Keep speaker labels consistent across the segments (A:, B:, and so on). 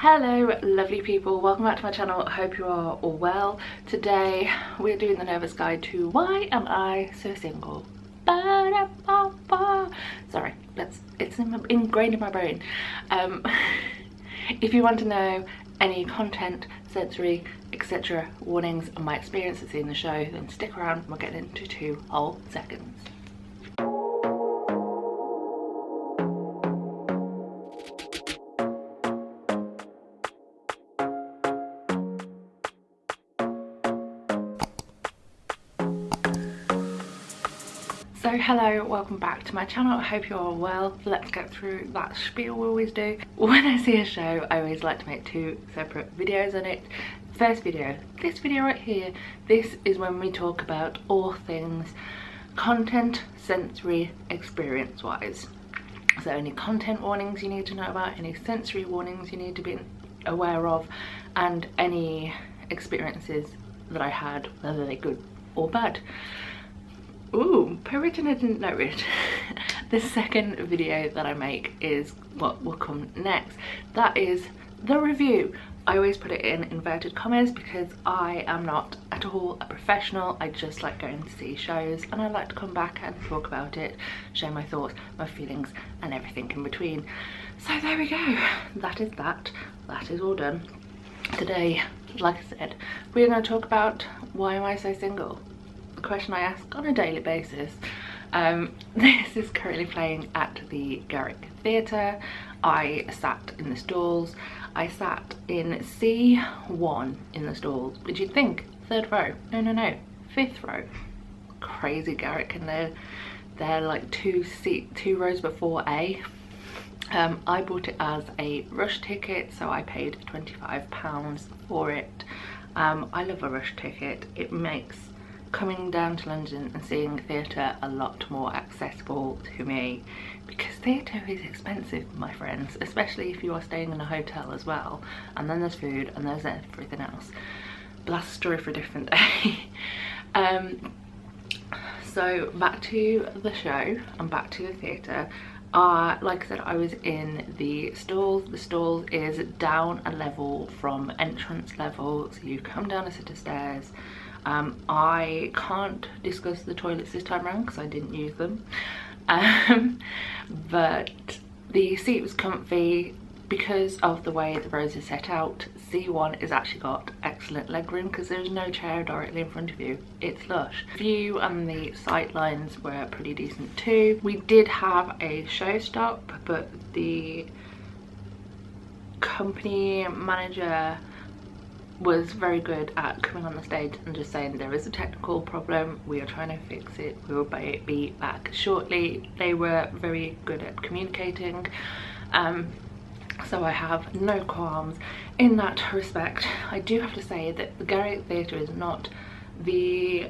A: Hello lovely people, welcome back to my channel. I hope you are all well. Today we're doing the nervous guide to why am I so single. Sorry, it's ingrained in my brain. If you want to know any content, sensory, etc. warnings on my experiences in the show, then stick around. We'll get into 2 whole seconds. So hello, welcome back to my channel. I hope you're all well. Let's get through that spiel we always do. When I see a show, I always like to make 2 separate videos on it. First video, this video right here, this is when we talk about all things content, sensory, experience wise. So any content warnings you need to know about, any sensory warnings you need to be aware of, and any experiences that I had, whether they're good or bad. Ooh, per written, I didn't know it. The second video that I make is what will come next. That is the review. I always put it in inverted commas because I am not at all a professional. I just like going to see shows and I like to come back and talk about it, share my thoughts, my feelings and everything in between. So there we go. That is that. That is all done. Today, like I said, we're going to talk about why am I so single? Question I ask on a daily basis. This is currently playing at the Garrick Theatre. I sat in the stalls. I sat in C1 in the stalls, but you'd think 3rd row. No, 5th row. Crazy Garrick, and they're like 2 rows before A. I bought it as a rush ticket, so I paid £25 for it. I love a rush ticket. It makes coming down to London and seeing theatre a lot more accessible to me, because theatre is expensive, my friends, especially if you are staying in a hotel as well, and then there's food and there's everything else. But that's a story for a different day. So back to the show and back to the theatre. Like I said, I was in the stalls. The stalls is down a level from entrance level, so you come down a set of stairs. I can't discuss the toilets this time around because I didn't use them, but the seat was comfy because of the way the rows are set out. C1 has actually got excellent legroom because there's no chair directly in front of you. It's lush. View and the sight lines were pretty decent too. We did have a show stop, but the company manager was very good at coming on the stage and just saying there is a technical problem, we are trying to fix it, we will be back shortly. They were very good at communicating, so I have no qualms in that respect. I do have to say that the Garrick Theatre is not the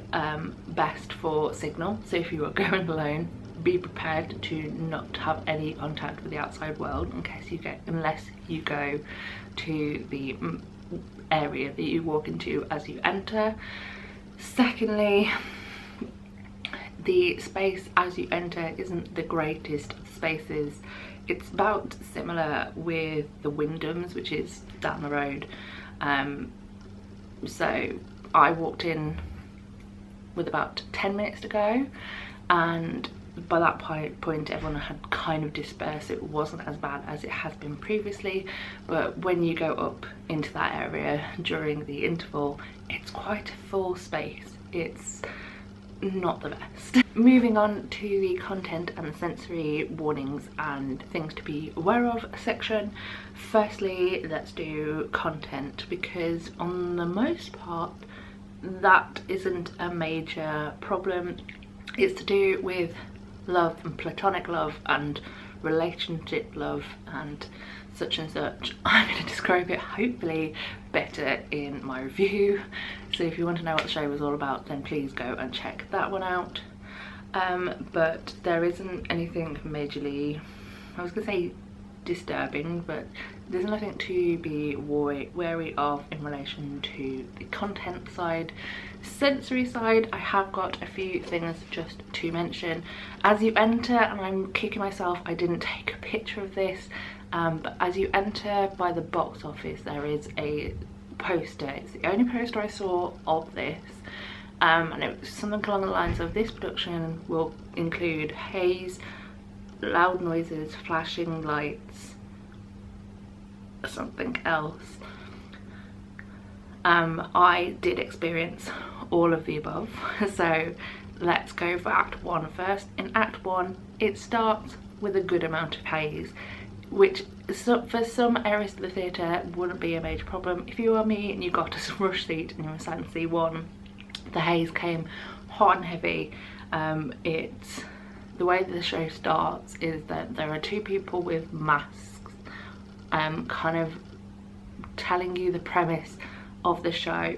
A: best for signal, so if you are going alone, be prepared to not have any contact with the outside world unless you go to the area that you walk into as you enter. Secondly, the space as you enter isn't the greatest spaces. It's about similar with the Wyndhams, which is down the road. So I walked in with about 10 minutes to go, and by that point everyone had kind of dispersed. It wasn't as bad as it has been previously, but when you go up into that area during the interval, it's quite a full space. It's not the best. Moving on to the content and sensory warnings and things to be aware of section. Firstly, let's do content, because on the most part that isn't a major problem. It's to do with love and platonic love and relationship love and such. I'm going to describe it hopefully better in my review, so if you want to know what the show was all about, then please go and check that one out. But there isn't anything majorly, I was going to say disturbing, but there's nothing to be wary of in relation to the content side. Sensory side, I have got a few things just to mention. As you enter, and I'm kicking myself, I didn't take a picture of this, but as you enter by the box office there is a poster. It's the only poster I saw of this, and it was something along the lines of, this production will include haze, loud noises, flashing lights, something else. I did experience all of the above, so let's go for Act 1 first. In Act 1 it starts with a good amount of haze, which for some areas of the theatre wouldn't be a major problem. If you were me and you got a rush seat and you were sat in C1, the haze came hot and heavy. The way that the show starts is that there are two people with masks kind of telling you the premise of the show,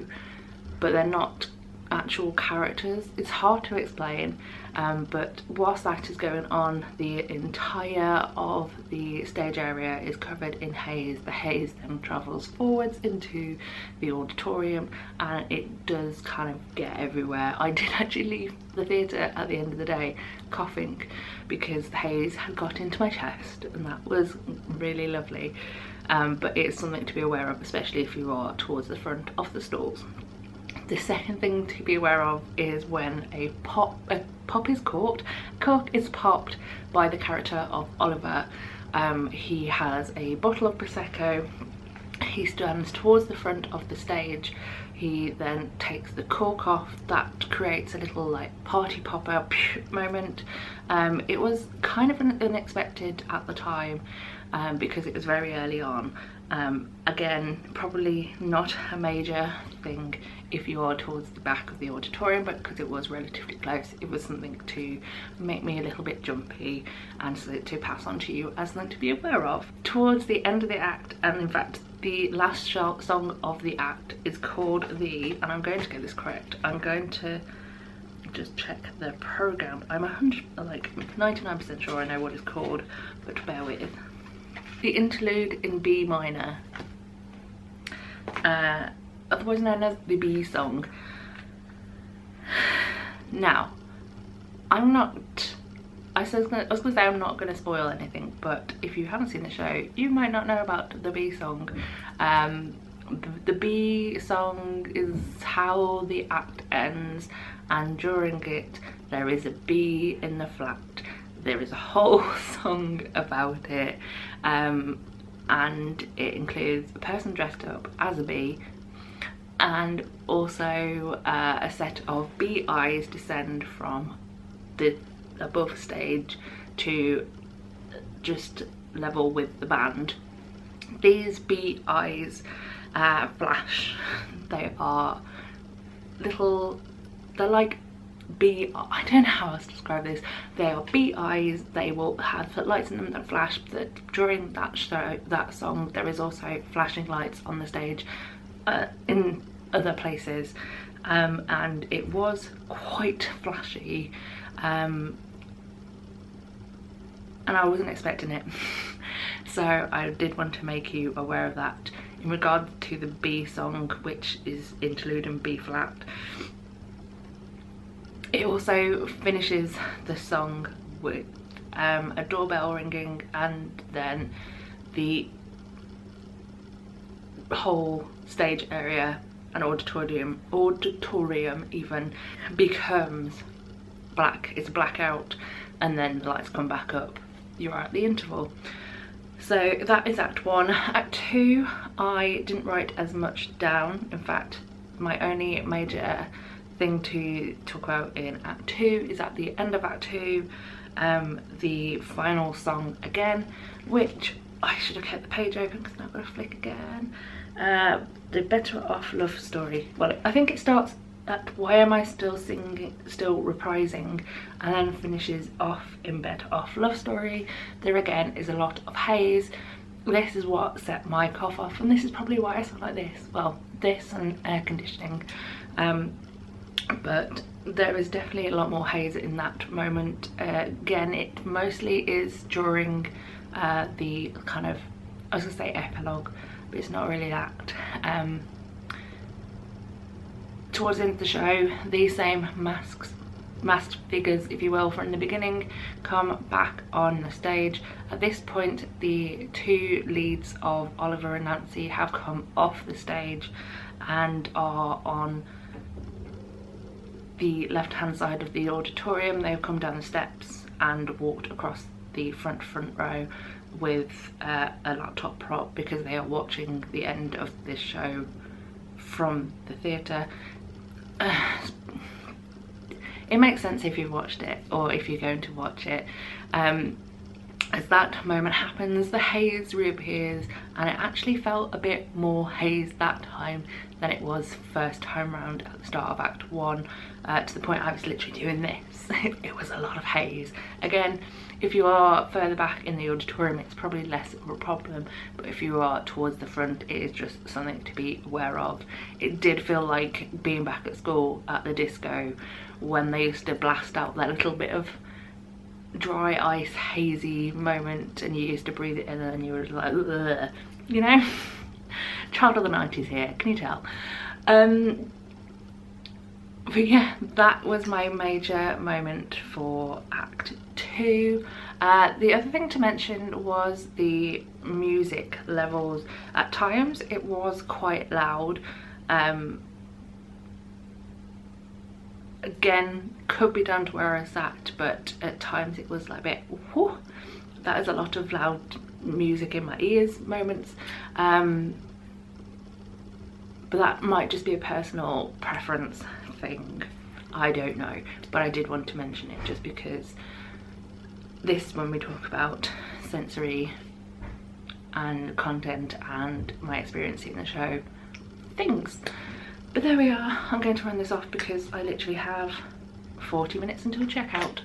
A: but they're not actual characters. It's hard to explain, but whilst that is going on, the entire of the stage area is covered in haze. The haze then travels forwards into the auditorium and it does kind of get everywhere. I did actually leave the theatre at the end of the day coughing because the haze had got into my chest, and that was really lovely. But it's something to be aware of, especially if you are towards the front of the stalls. The second thing to be aware of is when a pop is caught. A cork is popped by the character of Oliver. He has a bottle of Prosecco. He stands towards the front of the stage. He then takes the cork off. That creates a little like party popper moment. It was kind of unexpected at the time because it was very early on. Again, probably not a major thing if you are towards the back of the auditorium, but because it was relatively close, it was something to make me a little bit jumpy and so to pass on to you as something to be aware of. Towards the end of the act, and in fact the last song of the act, is called and I'm going to get this correct, I'm going to just check the program. I'm 99% sure I know what it's called, but bear with. The interlude in B minor, otherwise known as the B song. Now, I was going to say I'm not going to spoil anything, but if you haven't seen the show, you might not know about the B song. The B song is how the act ends, and during it there is a bee in the flat. There is a whole song about it, and it includes a person dressed up as a bee, and also a set of bee eyes descend from the above stage to just level with the band. These bee eyes flash. They are little, they're like bee, I don't know how else to describe this. They are bee eyes. They will have lights in them that flash. That during that show, that song, there is also flashing lights on the stage in other places, and it was quite flashy, and I wasn't expecting it. So I did want to make you aware of that. In regard to the B song, which is interlude in B flat, it also finishes the song with a doorbell ringing, and then the whole stage area and auditorium even becomes black. It's blackout, and then the lights come back up. You're at the interval. So that is Act 1. Act 2, I didn't write as much down. In fact, my only major thing to talk about in Act 2 is at the end of Act 2, the final song again, which I should have kept the page open because now I've got to flick again. The Better Off Love Story. Well, I think it starts at Why Am I Still Singing, Still Reprising, and then finishes off in Better Off Love Story. There again is a lot of haze. This is what set my cough off, and this is probably why I sound like this. Well, this and air conditioning. But there is definitely a lot more haze in that moment. Again, it mostly is during the kind of, I was gonna say epilogue, but it's not really that. Towards the end of the show, these same masks masked figures, if you will, from the beginning come back on the stage. At this point, the two leads of Oliver and Nancy have come off the stage and are on the left hand side of the auditorium. They've come down the steps and walked across the front row with a laptop prop because they are watching the end of this show from the theatre. It makes sense if you've watched it or if you're going to watch it. As that moment happens, the haze reappears, and it actually felt a bit more haze that time than it was first time round at the start of Act 1, to the point I was literally doing this. It was a lot of haze. Again, if you are further back in the auditorium, it's probably less of a problem, but if you are towards the front, it is just something to be aware of. It did feel like being back at school at the disco when they used to blast out that little bit of dry ice hazy moment and you used to breathe it in and you were like, ugh, you know. Child of the 90s here, can you tell? But yeah, that was my major moment for Act 2. The other thing to mention was the music levels. At times it was quite loud. Again, could be down to where I sat, but at times it was like a bit, whoo, that is a lot of loud music in my ears moments. But that might just be a personal preference thing, I don't know, but I did want to mention it just because this, when we talk about sensory and content and my experience in the show things. But there we are. I'm going to run this off because I literally have 40 minutes until checkout.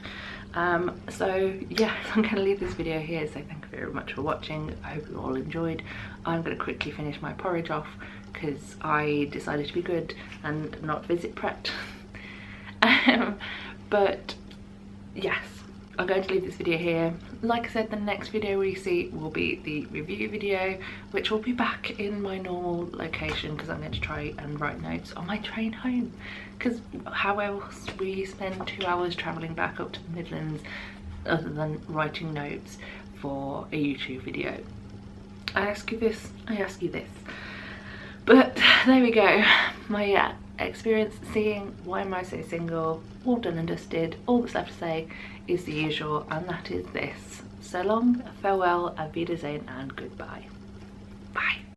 A: So yes, I'm going to leave this video here, so thank you very much for watching. I hope you all enjoyed. I'm going to quickly finish my porridge off because I decided to be good and not visit prepped. But yes, I'm going to leave this video here. Like I said, the next video we see will be the review video, which will be back in my normal location because I'm going to try and write notes on my train home, because how else will you spend 2 hours travelling back up to the Midlands other than writing notes for a YouTube video? I ask you this, I ask you this. But there we go, my experience seeing Why Am I So Single, all done and dusted. All that's left to say is the usual, and that is this: so long, farewell, auf Wiedersehen and goodbye. Bye.